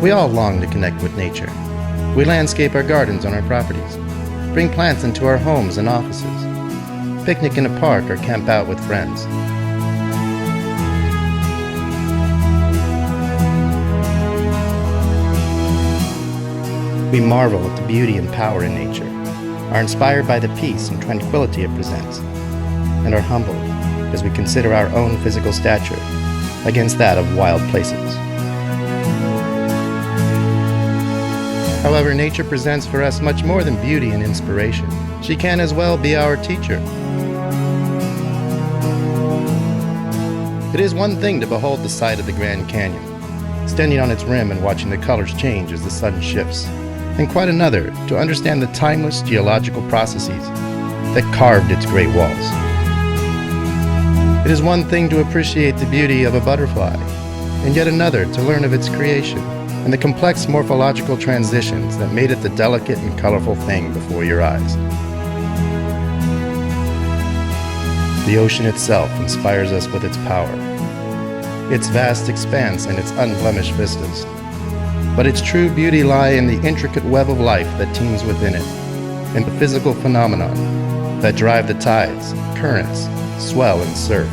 We all long to connect with nature. We landscape our gardens on our properties, bring plants into our homes and offices, picnic in a park or camp out with friends. We marvel at the beauty and power in nature, are inspired by the peace and tranquility it presents, and are humbled as we consider our own physical stature against that of wild places. However, nature presents for us much more than beauty and inspiration. She can as well be our teacher. It is one thing to behold the sight of the Grand Canyon, standing on its rim and watching the colors change as the sun shifts, and quite another to understand the timeless geological processes that carved its great walls. It is one thing to appreciate the beauty of a butterfly, and yet another to learn of its creation and the complex morphological transitions that made it the delicate and colorful thing before your eyes. The ocean itself inspires us with its power, its vast expanse and its unblemished vistas. But its true beauty lies in the intricate web of life that teems within it, in the physical phenomenon that drive the tides, currents, swell and surf.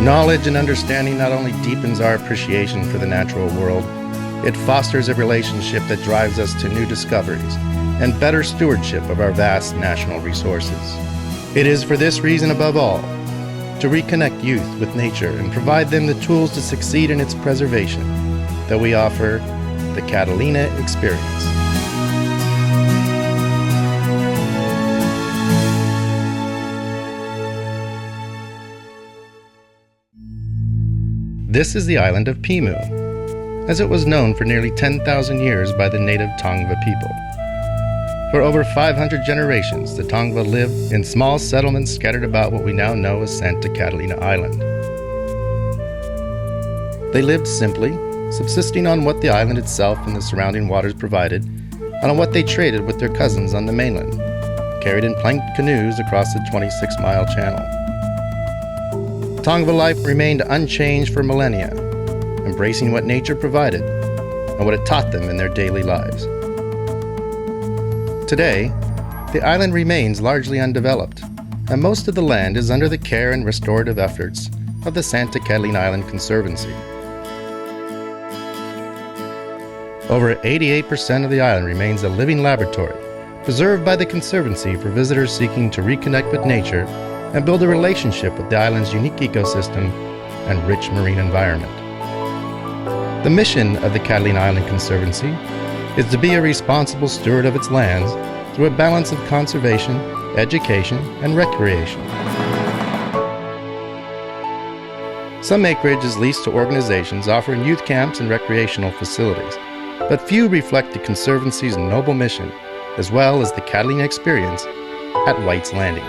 Knowledge and understanding not only deepens our appreciation for the natural world, it fosters a relationship that drives us to new discoveries and better stewardship of our vast national resources. It is for this reason above all, to reconnect youth with nature and provide them the tools to succeed in its preservation, that we offer the Catalina Experience. This is the island of Pimu, as it was known for nearly 10,000 years by the native Tongva people. For over 500 generations, the Tongva lived in small settlements scattered about what we now know as Santa Catalina Island. They lived simply, subsisting on what the island itself and the surrounding waters provided, and on what they traded with their cousins on the mainland, carried in planked canoes across the 26-mile channel. Tongva life remained unchanged for millennia, embracing what nature provided and what it taught them in their daily lives. Today, the island remains largely undeveloped, and most of the land is under the care and restorative efforts of the Santa Catalina Island Conservancy. Over 88% of the island remains a living laboratory, preserved by the Conservancy for visitors seeking to reconnect with nature and build a relationship with the island's unique ecosystem and rich marine environment. The mission of the Catalina Island Conservancy is to be a responsible steward of its lands through a balance of conservation, education, and recreation. Some acreage is leased to organizations offering youth camps and recreational facilities, but few reflect the Conservancy's noble mission, as well as the Catalina Experience at White's Landing.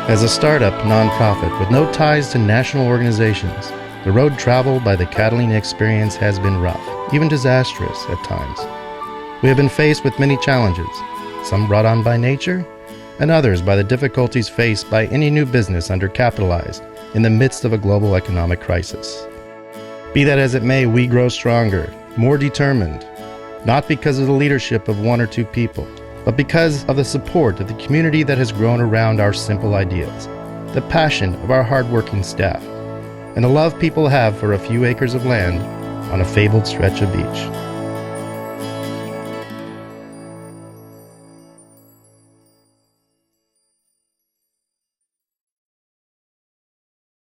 As a startup nonprofit with no ties to national organizations, the road traveled by the Catalina Experience has been rough, even disastrous at times. We have been faced with many challenges, some brought on by nature, and others by the difficulties faced by any new business undercapitalized in the midst of a global economic crisis. Be that as it may, we grow stronger, more determined, not because of the leadership of one or two people, but because of the support of the community that has grown around our simple ideals, the passion of our hardworking staff, and the love people have for a few acres of land on a fabled stretch of beach.